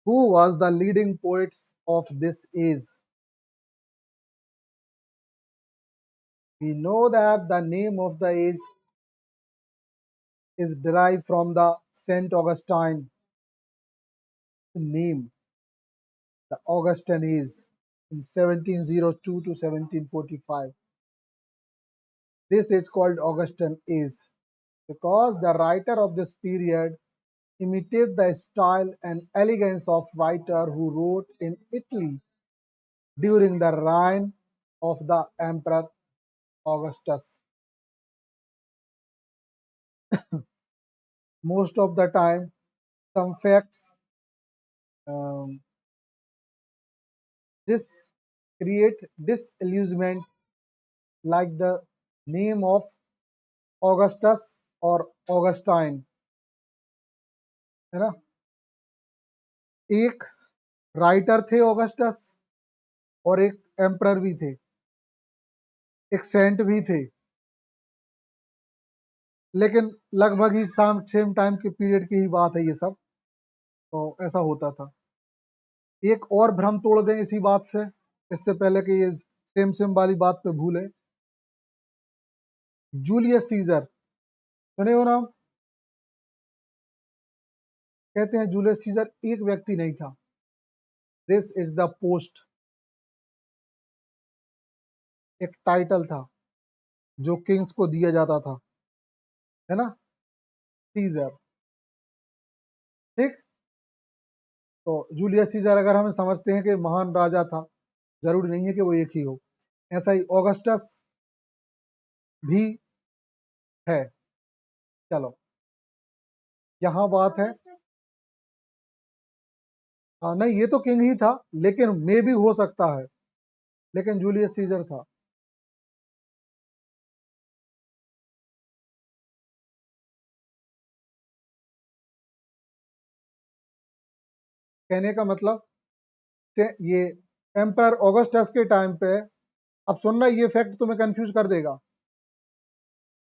Who was the leading poets of this age? We know that the name of the age is derived from the Saint Augustine name, the Augustan age in 1702 to 1745. This is called Augustan age because the writer of this period imitate the style and elegance of writer who wrote in Italy during the reign of the Emperor Augustus. Most of the time, some facts um, this create disillusionment like the name of Augustus or Augustine, है ना? एक writer थे Augustus और एक emperor भी थे, एक Saint भी थे, लेकिन लगभग ही सेम टाइम के पीरियड की ही बात है ये सब। तो ऐसा होता था। एक और भ्रम तोड़ दें इसी बात से, इससे पहले कि ये सेम सेम वाली बात पे भूले। जूलियस सीजर सुने हो नाम? कहते हैं जूलियस सीजर एक व्यक्ति नहीं था। दिस इज द पोस्ट, एक टाइटल था जो किंग्स को दिया जाता था, है ना? सीजर, ठीक। तो जूलियस सीजर अगर हम समझते हैं कि महान राजा था, जरूरी नहीं है कि वो एक ही हो। ऐसा ही ऑगस्टस भी है। चलो, यहाँ बात है, हाँ नहीं ये तो किंग ही था, लेकिन मे भी हो सकता है, लेकिन जूलियस सीजर था। कहने का मतलब ये एम्पर ऑगस्टस के टाइम पे, अब सुनना ये फैक्ट तुम्हें कंफ्यूज कर देगा।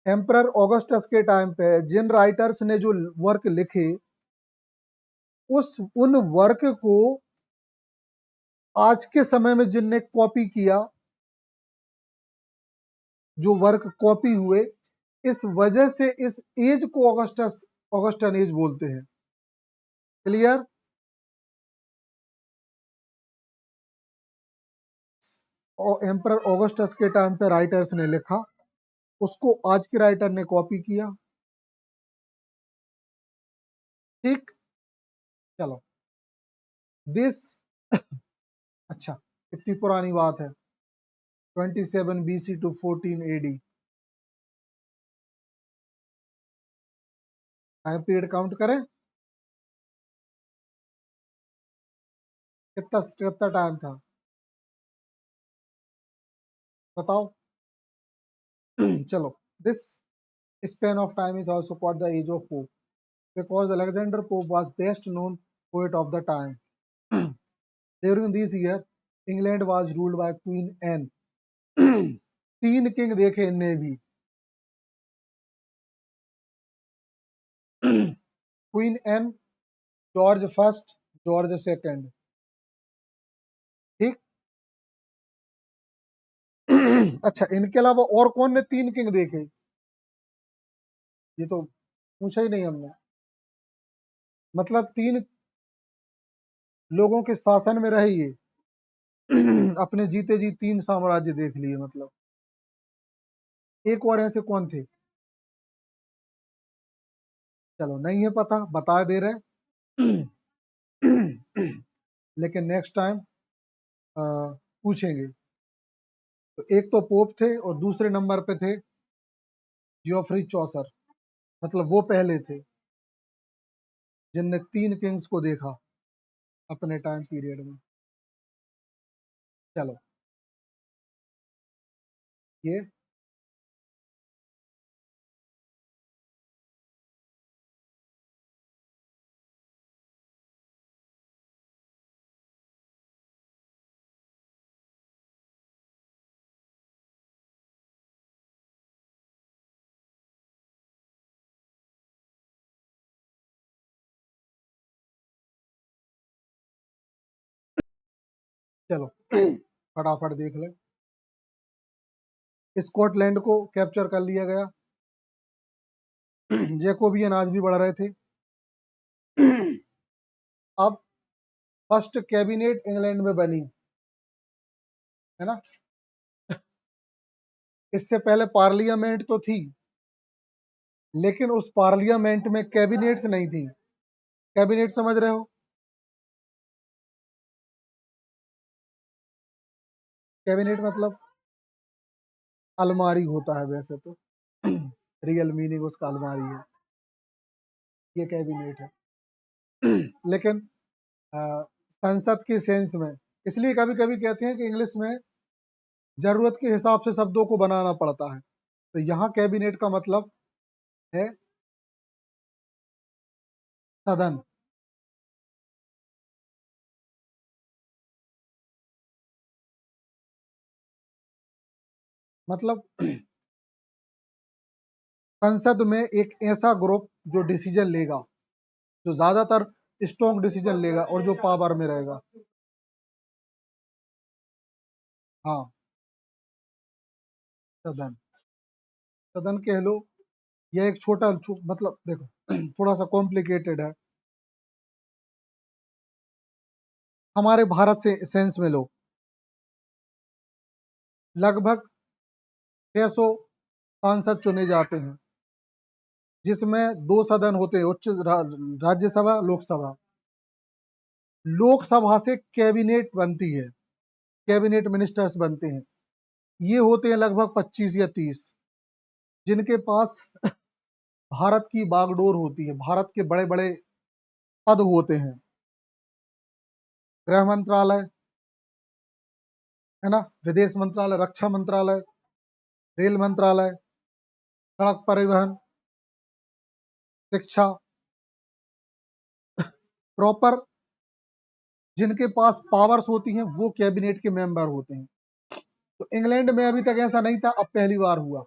एम्पर ऑगस्टस के टाइम पे जिन राइटर्स ने जो वर्क लिखे, उन वर्क को आज के समय में जिनने कॉपी किया, जो वर्क कॉपी हुए, इस वजह से इस एज को ऑगस्टन एज बोलते हैं। क्लियर? और एम्पर ऑगस्टस के टाइम पे राइटर्स ने लिखा, उसको आज के राइटर ने कॉपी किया, ठीक। चलो, दिस अच्छा, इतनी पुरानी बात है, 27 BC to 14 AD। Time period count करें, कितना कितना टाइम था बताओ। चलो, this span of time is also called the age of Pope because Alexander Pope was best known poet of the time. During this year, England was ruled by Queen Anne. तीन king देखे इनने भी, queen Anne, George first, George second, ठीक। अच्छा, इनके अलावा और कौन ने तीन किंग देखे? ये तो पूछा ही नहीं हमने। मतलब तीन लोगों के शासन में रहे ये, अपने जीते जी तीन साम्राज्य देख लिए। मतलब एक और ऐसे कौन थे? चलो नहीं है पता, बता दे रहे। लेकिन नेक्स्ट टाइम पूछेंगे। तो एक तो पोप थे और दूसरे नंबर पे थे जियोफ्री चौसर, मतलब वो पहले थे जिनने तीन किंग्स को देखा अपने टाइम पीरियड में। चलो, ये चलो फटाफट देख ले। स्कॉटलैंड को कैप्चर कर लिया गया। जैकोबियन आज भी बढ़ रहे थे। अब फर्स्ट कैबिनेट इंग्लैंड में बनी, है ना। इससे पहले पार्लियामेंट तो थी, लेकिन उस पार्लियामेंट में कैबिनेट्स नहीं थी। कैबिनेट समझ रहे हो? कैबिनेट मतलब अलमारी होता है वैसे तो। रियल मीनिंग उसका अलमारी है, ये कैबिनेट है। लेकिन संसद के सेंस में, इसलिए कभी कभी कहते हैं कि इंग्लिश में जरूरत के हिसाब से शब्दों को बनाना पड़ता है। तो यहाँ कैबिनेट का मतलब है सदन। मतलब संसद में एक ऐसा ग्रुप जो डिसीजन लेगा, जो ज्यादातर स्ट्रॉन्ग डिसीजन लेगा और जो पावर में रहेगा। हाँ, सदन। सदन कह लो, यह एक मतलब देखो थोड़ा सा कॉम्प्लिकेटेड है। हमारे भारत से सेंस में लो, लगभग 600 सांसद चुने जाते हैं, जिसमें दो सदन होते हैं, राज्यसभा, लोकसभा। लोकसभा से कैबिनेट बनती है, कैबिनेट मिनिस्टर्स बनते हैं। ये होते हैं लगभग 25 या 30, जिनके पास भारत की बागडोर होती है, भारत के बड़े बड़े पद होते हैं। गृह मंत्रालय, है ना, विदेश मंत्रालय, रक्षा मंत्रालय, रेल मंत्रालय, सड़क परिवहन, शिक्षा, प्रॉपर जिनके पास पावर्स होती हैं वो कैबिनेट के मेंबर होते हैं। तो इंग्लैंड में अभी तक ऐसा नहीं था, अब पहली बार हुआ।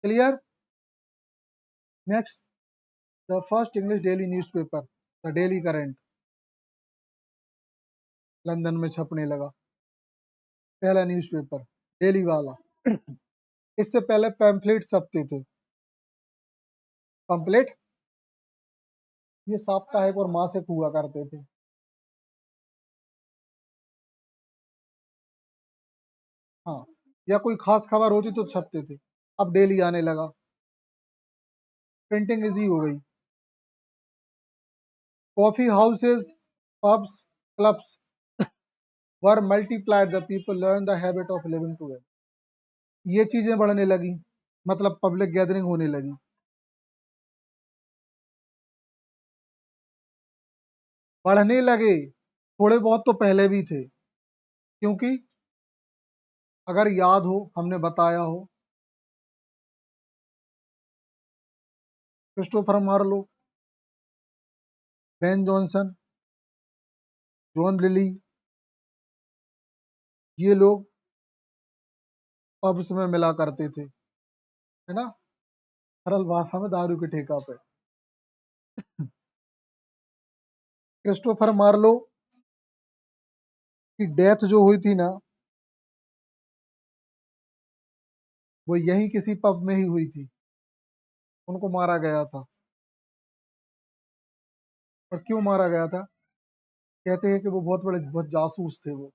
Clear? Next, the first English daily newspaper, the daily current, London में छपने लगा पहला न्यूज़पेपर, डेली वाला। इससे पहले पैम्फलेट छपते थे। पंपलेट ये साप्ताहिक और मासिक हुआ करते थे। हाँ, या कोई खास खबर होती तो छपते थे। अब डेली आने लगा, प्रिंटिंग इजी हो गई। Coffee houses, pubs, clubs were multiplied, the people learn the habit of living together. ये चीजें बढ़ने लगी, मतलब पब्लिक गैदरिंग होने लगी। बढ़ने लगे, थोड़े बहुत तो पहले भी थे, क्योंकि अगर याद हो हमने बताया हो, Christopher Marlowe, Ben Jonson, John Lyly, ये लोग पब्स में मिला करते थे, है ना, सरल भाषा में दारू के ठेका पे। क्रिस्टोफर मार्लो की डेथ जो हुई थी ना, वो यही किसी पब में ही हुई थी। उनको मारा गया था। और क्यों मारा गया था? कहते हैं कि वो बहुत जासूस थे, वो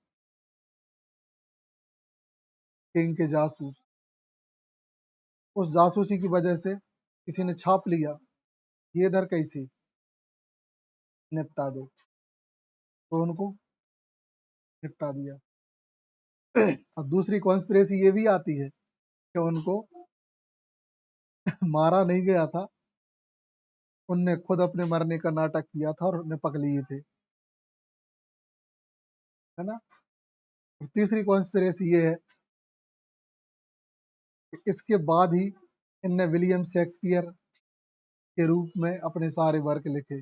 किंग के जासूस। उस जासूसी की वजह से किसी ने छाप लिया, ये इधर कैसे निपटा दो, तो उनको निपटा दिया। अब दूसरी कॉन्स्पिरेसी ये भी आती है कि उनको मारा नहीं गया था, उनने खुद अपने मरने का नाटक किया था और निपक लिए थे, है ना। और तीसरी कॉन्स्पिरेसी ये है कि इसके बाद ही इनने विलियम शेक्सपियर के रूप में अपने सारे वर्क लिखे,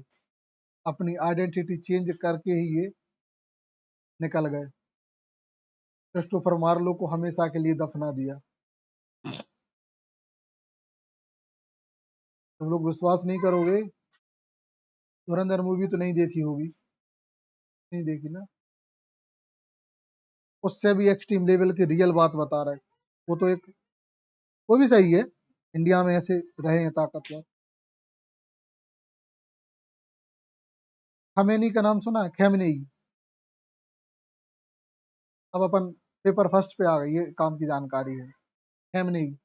अपनी आइडेंटिटी चेंज करके ही ये निकल गए। क्रिस्टोफर मार्लो को हमेशा के लिए दफना दिया। तुम लोग विश्वास नहीं करोगे, धुरंधर मूवी तो नहीं देखी होगी, नहीं देखी ना। उससे भी एक्सट्रीम लेवल की रियल बात बता रहे हैं। वो तो एक, वो भी सही है, इंडिया में ऐसे रहे हैं ताकतवर। खमेनी का नाम सुना है? खेमनेई। अब अपन पेपर फर्स्ट पे आ गए, ये काम की जानकारी है। खेमनेई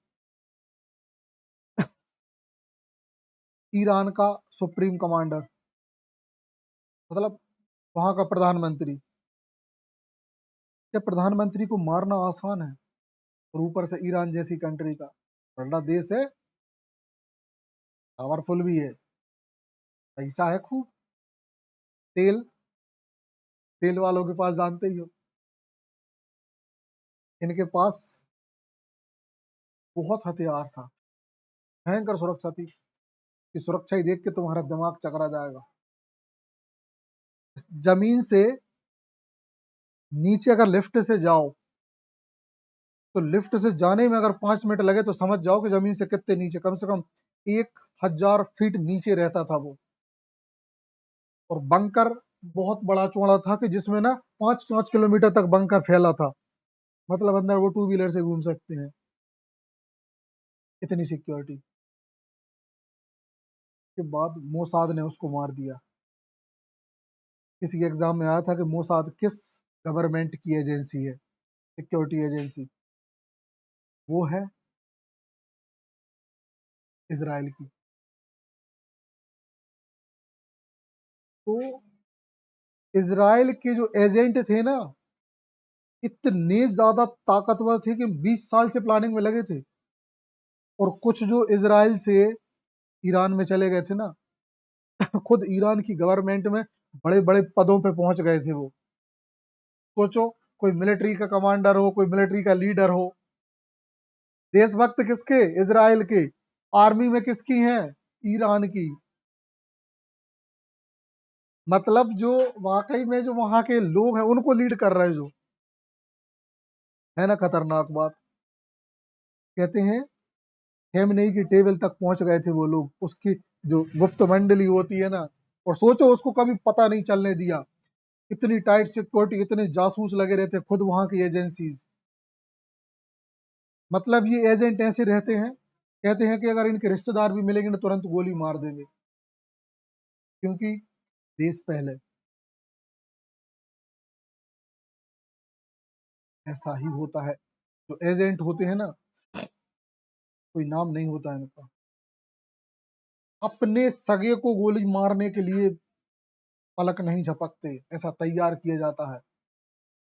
ईरान का सुप्रीम कमांडर, मतलब वहां का प्रधानमंत्री। क्या प्रधानमंत्री को मारना आसान है? और ऊपर से ईरान जैसी कंट्री का बड़ा देश है, पावरफुल भी है, पैसा है खूब, तेल, तेल वालों के पास जानते ही हो, इनके पास बहुत हथियार था, भयंकर सुरक्षा थी, कि सुरक्षा ही देख के तुम्हारा दिमाग चकरा जाएगा। जमीन से नीचे अगर लिफ्ट से जाओ, तो लिफ्ट से जाने में अगर 5 मिनट लगे तो समझ जाओ कि जमीन से कितने नीचे, कम से कम 1,000 फीट नीचे रहता था वो। और बंकर बहुत बड़ा चौड़ा था, कि जिसमें ना 5-5 किलोमीटर तक बंकर फैला था, मतलब अंदर वो टू व्हीलर से घूम सकते हैं, इतनी सिक्योरिटी। के बाद मोसाद ने उसको मार दिया। किसी के एग्जाम में आया था कि मोसाद किस गवर्नमेंट की एजेंसी है, सिक्योरिटी एजेंसी? वो है इसराइल की। तो इसराइल के जो एजेंट थे ना, इतने ज्यादा ताकतवर थे कि 20 साल से प्लानिंग में लगे थे। और कुछ जो इसराइल से ईरान में चले गए थे ना, खुद ईरान की गवर्नमेंट में बड़े बड़े पदों पे पहुंच गए थे वो। सोचो, कोई मिलिट्री का कमांडर हो, कोई मिलिट्री का लीडर हो। देशभक्त किसके? इसराइल के। आर्मी में किसकी हैं? ईरान की। मतलब जो वाकई में जो वहां के लोग हैं उनको लीड कर रहे हैं, जो है ना खतरनाक बात। कहते हैं खेमनेई की टेबल तक पहुंच गए थे वो लोग, उसकी जो गुप्त मंडली होती है ना। और सोचो, उसको कभी पता नहीं चलने दिया। इतनी टाइट सिक्योरिटी, इतने जासूस लगे रहते, खुद वहां की एजेंसीज। मतलब ये एजेंट ऐसे रहते हैं, कहते हैं कि अगर इनके रिश्तेदार भी मिलेंगे ना, तुरंत गोली मार देंगे, क्योंकि देश पहले। ऐसा ही होता है, जो एजेंट होते हैं ना, कोई नाम नहीं होता है इनका, अपने सगे को गोली मारने के लिए पलक नहीं झपकते, ऐसा तैयार किया जाता है।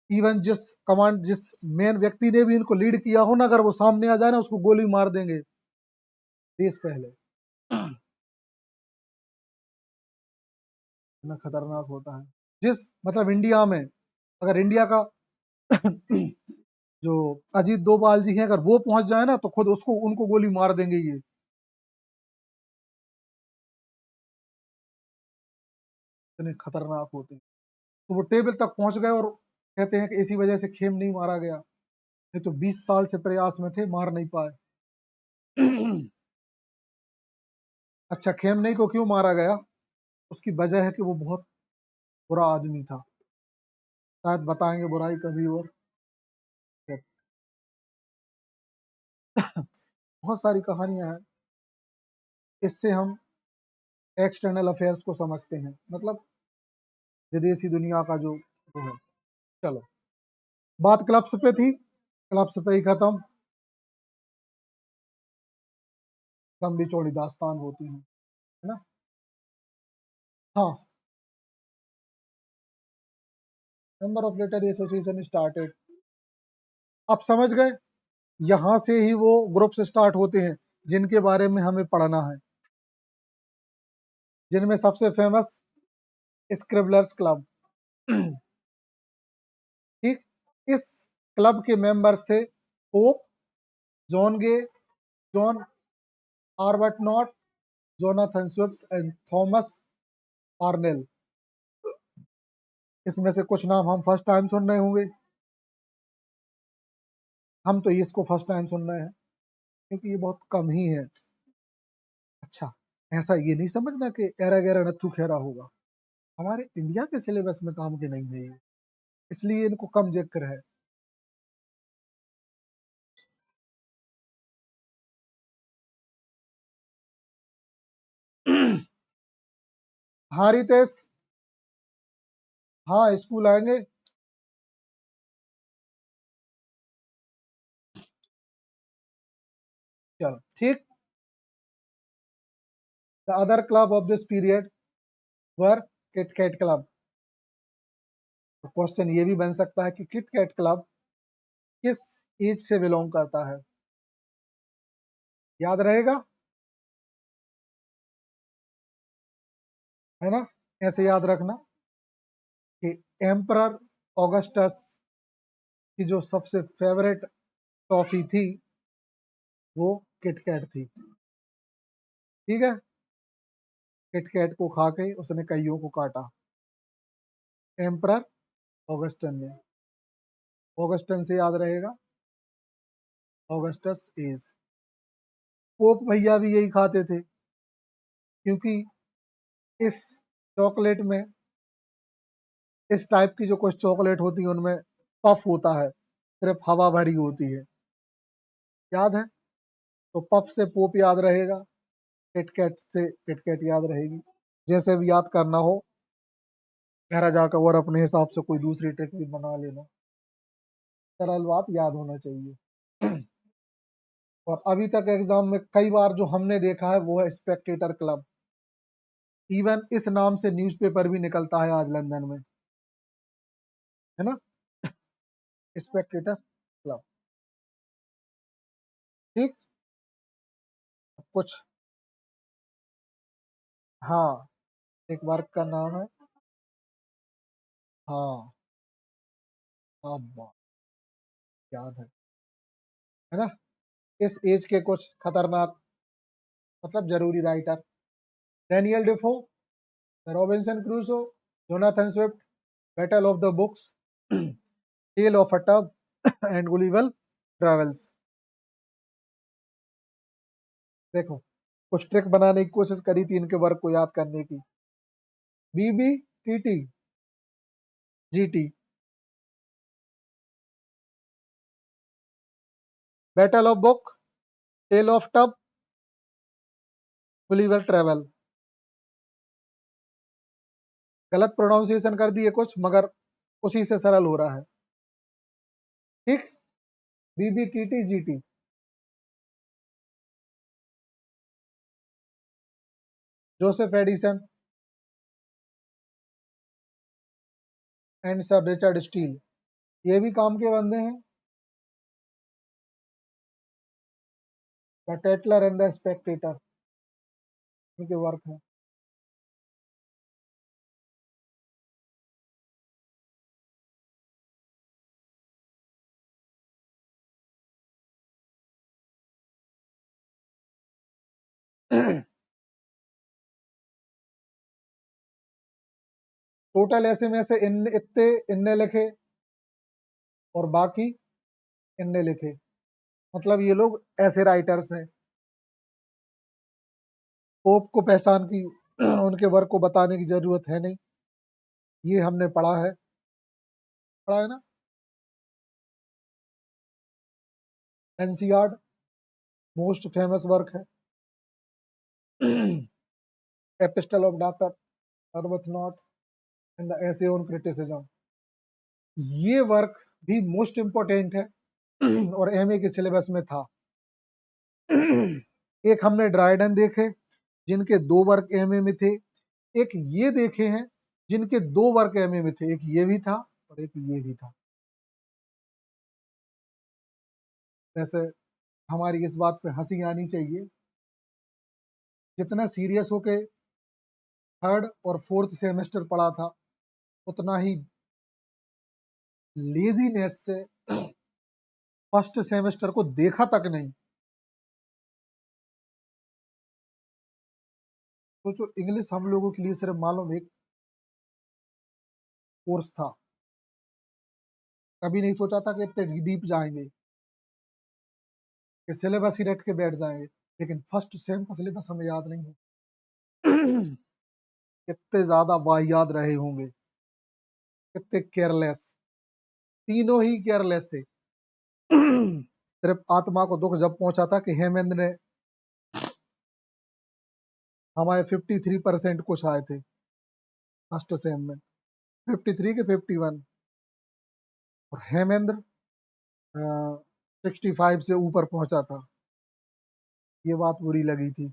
इवन जिस मेन व्यक्ति ने भी इनको लीड किया हो ना, अगर वो सामने आ जाए ना, उसको गोली मार देंगे, देश पहले। ना खतरनाक होता है। जिस मतलब इंडिया में, अगर इंडिया का जो अजीत डोभाल जी हैं, अगर वो पहुंच जाए ना, तो खुद उसको उनको गोली मार देंगे ये, इतने खतरनाक होते हैं। तो वो टेबल तक पहुंच गए, और कहते हैं कि इसी वजह से खेम नहीं मारा गया, नहीं तो 20 साल से प्रयास में थे, मार नहीं पाए। अच्छा, खेमनेई को क्यों मारा गया? उसकी वजह है कि वो बहुत बुरा आदमी था। शायद बताएंगे बुराई कभी और। बहुत सारी कहानियां हैं, इससे हम एक्सटर्नल अफेयर्स को समझते हैं, मतलब विदेशी दुनिया का जो वो है। चलो, बात क्लब्स पे थी, क्लब्स पे ही खत्म। लंबी चौड़ी दास्तान होती है ना। हाँ, number of literary association started. आप समझ गए, यहां से ही वो ग्रुप्स स्टार्ट होते हैं जिनके बारे में हमें पढ़ना है, जिनमें सबसे फेमस स्क्रिबलर्स क्लब। ठीक, इस क्लब के मेंबर्स थे Pope, John Gay, John Arbuthnot, Jonathan Swift and Thomas Parnell. इसमें से कुछ नाम हम फर्स्ट टाइम सुन रहे होंगे, हम तो इसको फर्स्ट टाइम सुन रहे हैं, क्योंकि ये बहुत कम ही है। अच्छा, ऐसा ये नहीं समझना कि एरा गैरा नत्थु खेरा होगा, हमारे इंडिया के सिलेबस में काम के नहीं है ये, इसलिए इनको कम जिक्र है। हाँ रितेश, हाँ स्कूल आएंगे। चलो ठीक। The other club of this period were Kit Cat club. तो क्वेश्चन ये भी बन सकता है कि किट कैट क्लब किस एज से बिलोंग करता है। याद रहेगा, है ना। ऐसे याद रखना कि एम्परर ऑगस्टस की जो सबसे फेवरेट टॉफी थी वो किटकैट थी। ठीक है, किटकैट को खा के उसने कईयों को काटा। एम्परर ऑगस्टन ने, ऑगस्टन से याद रहेगा, ऑगस्टस इज। पोप भैया भी यही खाते थे, क्योंकि इस चॉकलेट में, इस टाइप की जो कुछ चॉकलेट होती है उनमें पफ होता है, सिर्फ हवा भरी होती है। याद है, तो पफ से पोप याद रहेगा, किटकैट से किटकैट याद रहेगी। जैसे भी याद करना हो, घर जाकर और अपने हिसाब से कोई दूसरी ट्रिक भी बना लेना। सरल बात याद होना चाहिए। और अभी तक एग्जाम में कई बार जो हमने देखा है वो है स्पेक्टेटर क्लब। इवन इस नाम से न्यूज़पेपर भी निकलता है आज लंदन में, है ना, स्पेक्टेटर क्लब। ठीक, कुछ, हाँ, एक वर्क का नाम है, हाँ, अब याद है ना। इस एज के कुछ खतरनाक, मतलब जरूरी writer, Daniel Defoe, Robinson Crusoe, Jonathan Swift, Battle of the Books, Tale of a Tub and Gulliver Travels. देखो, कुछ ट्रिक बनाने की कोशिश करी थी इनके वर्क को याद करने की। BB, TT, GT, battle of book, tale of tub, Gulliver travel. गलत प्रोनाउंसिएशन कर दिए कुछ, मगर उसी से सरल हो रहा है। ठीक, BB, TT, GT. Joseph Addison and Sir Richard Steele, ये भी काम के बंदे हैं। The Tatler and the Spectator, इनके वर्क है। टोटल ऐसे में से इन इतने इनने लिखे और बाकी इनने लिखे, मतलब ये लोग ऐसे राइटर्स हैं। पोप को पहचान की उनके वर्क को बताने की जरूरत है नहीं, ये हमने पढ़ा है ना। एनसीआर मोस्ट फेमस वर्क है। Epistle of doctor Arbuthnot and the essay on criticism, ये वर्क भी मोस्ट इंपोर्टेंट है और एमए के सिलेबस में था। एक हमने ड्राइडन देखे जिनके दो वर्क एमए में थे, एक ये देखे हैं जिनके दो वर्क एमए में थे, एक ये भी था और एक ये भी था। वैसे हमारी इस बात पे हंसी आनी चाहिए, जितना सीरियस होके थर्ड और फोर्थ सेमेस्टर पढ़ा था, उतना ही लेजीनेस से फर्स्ट सेमेस्टर को देखा तक नहीं। सोचो, इंग्लिश हम लोगों के लिए सिर्फ मालूम एक कोर्स था, कभी नहीं सोचा था कि इतने डीप जाएंगे, कि सिलेबस ही रट के बैठ जाएंगे। लेकिन फर्स्ट सेम का सिलेबस हमें याद नहीं है। कितने ज्यादा वाहियात रहे होंगे, कितने केयरलेस, तीनों ही केयरलेस थे। सिर्फ आत्मा को दुख जब पहुंचा था कि हेमंत ने, हमारे 53% कुछ आए थे, फर्स्ट सेम में 53 के 51, और हेमेंद्र 65 से ऊपर पहुंचा था। ये बात बुरी लगी थी,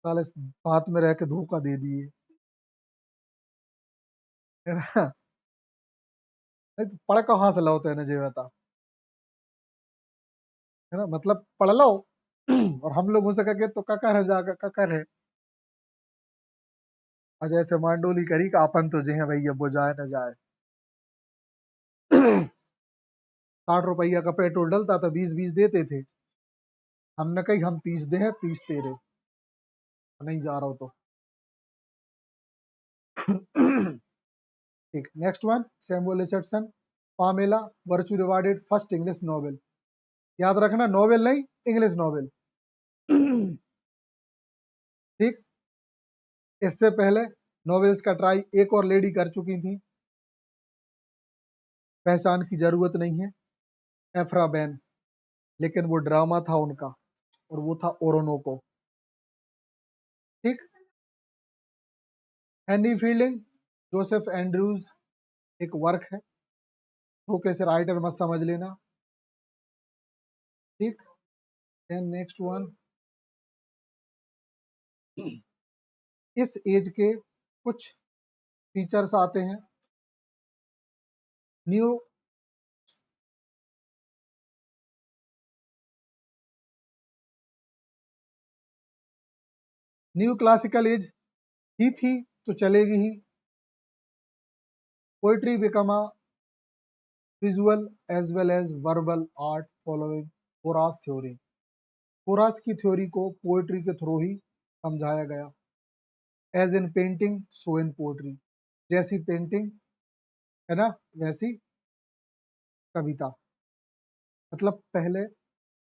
साले साथ में रह के धोखा दे दिए, है ना। नहीं तो पढ़ कहाँ से लो तेने जे बता, है ना, मतलब पढ़ लो और हम लोग उनसे कह तो का कर जाकर का कर है। अजय से मांडोली करी का अपन तो जे है भैया वो जाए न जाए। 60 रुपया का पेट्रोल डलता था, 20-20 देते थे। हमने कही हम 30 दे हैं, 30 तेरे, नहीं जा रहा हो तो। ठीक, next one, Samuel Richardson, Pamela virtue rewarded first English novel. याद रखना नोवेल नहीं, इंग्लिश नोवेल। ठीक, इससे पहले नोवेल्स का ट्राई एक और लेडी कर चुकी थी, पहचान की जरूरत नहीं है, एफ्रा बैन, लेकिन वो ड्रामा था उनका और वो था ओरोनोको। ठीक, हेनरी फील्डिंग, जोसेफ एंड्रूज एक वर्क है, तो कैसे राइटर मत समझ लेना। ठीक, देन नेक्स्ट वन, इस एज के कुछ फीचर्स आते हैं। न्यू न्यू क्लासिकल एज ही थी तो चलेगी ही। Poetry become a visual as well as verbal art following Horace theory. Horace की थ्योरी को पोइट्री के थ्रू ही समझाया गया। As in painting so in poetry, जैसी पेंटिंग है ना वैसी कविता। मतलब पहले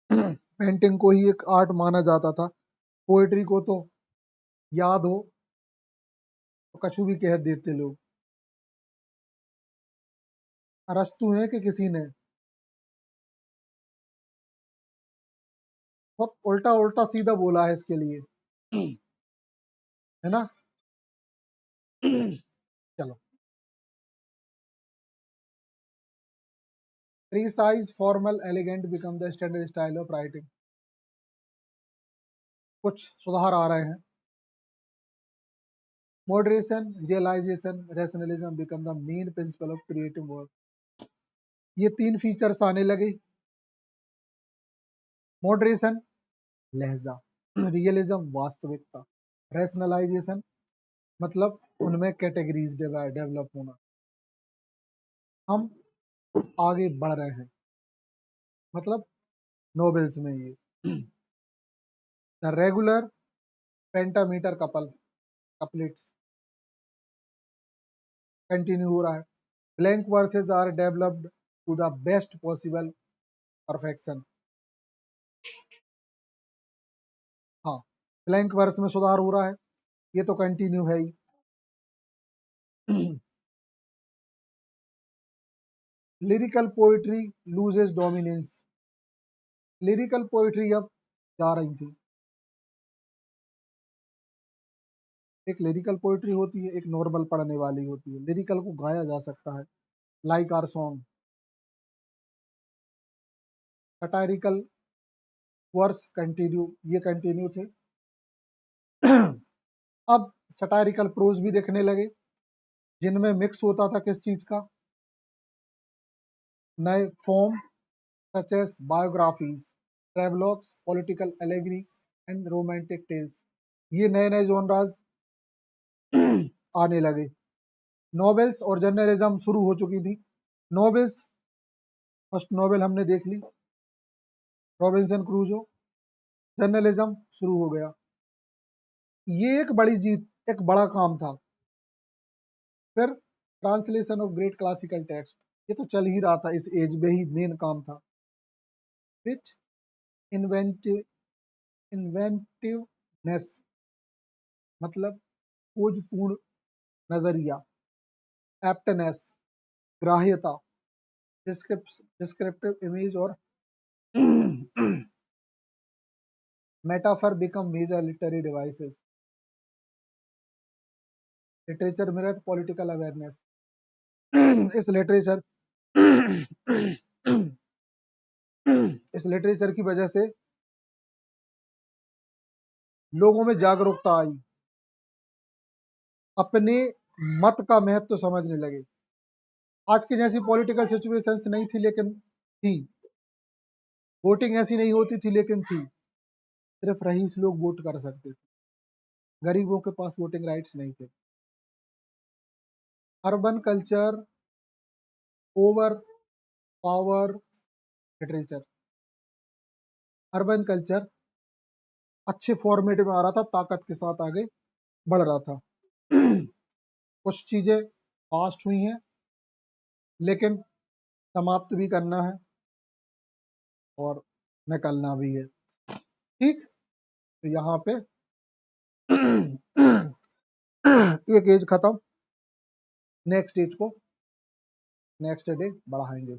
पेंटिंग को ही एक आर्ट माना जाता था, पोइट्री को तो याद हो तो कछु भी कह देते लोग। अरस्तु ने कि किसी ने बहुत उल्टा उल्टा सीधा बोला है इसके लिए, है ना। चलो, precise formal elegant become the standard style of writing. कुछ सुधार आ रहे हैं। Moderation, realization, rationalism become the main principle of creative work. ये तीन फीचर्स आने लगे। मॉडरेशन लहजा, रियलिज्म वास्तविकता, रैशनलाइजेशन मतलब उनमें कैटेगरीज डेवलप होना, हम आगे बढ़ रहे हैं, मतलब नोवेल्स में ये। The regular pentameter couplets continue हो रहा है। Blank verses are developed to the best possible perfection. हाँ, ब्लैंक वर्स में सुधार हो रहा है, ये तो कंटिन्यू है ही। Lyrical poetry loses dominance. Lyrical poetry अब जा रही थी। एक लिरिकल पोइट्री होती है, एक नॉर्मल पढ़ने वाली होती है। लिरिकल को गाया जा सकता है, like or song. Satirical verse continue, ये कंटिन्यू थे। अब सटायरिकल प्रोज भी देखने लगे, जिनमें मिक्स होता था किस चीज का, नए form such as biographies, travelogues, political allegory and romantic tales. ये नए नए जोनराज आने लगे। नॉवेल्स और जर्नलिज्म शुरू हो चुकी थी। नॉवेल्स, फर्स्ट नॉवेल हमने देख ली, रॉबिन्सन क्रूजो। जर्नलिज्म शुरू हो गया, ये एक बड़ी जीत, एक बड़ा काम था। फिर translation of great classical text, ये तो चल ही रहा था, इस एज में ही मेन काम था। विच इन्वेंटिव इन्वेंटिवनेस मतलब खोजपूर्ण नजरिया, एप्टनेस ग्राह्यता, डिस्क्रिप्टिव इमेज और metaphor become major literary devices. Literature mirror political awareness. इस लिटरेचर इस लिटरेचर की वजह से लोगों में जागरूकता आई, अपने मत का महत्व समझने लगे। आज की जैसी पॉलिटिकल सिचुएशंस नहीं थी, लेकिन थी। वोटिंग ऐसी नहीं होती थी, लेकिन थी। सिर्फ रईस लोग वोट कर सकते थे, गरीबों के पास वोटिंग राइट्स नहीं थे। Urban culture over power literature. Urban culture अच्छे फॉर्मेट में आ रहा था, ताकत के साथ आगे बढ़ रहा था। कुछ चीजें फास्ट हुई हैं, लेकिन समाप्त भी करना है और निकलना भी है। ठीक, तो यहाँ पे एक एज खत्म, नेक्स्ट एज को नेक्स्ट डे बढ़ाएंगे।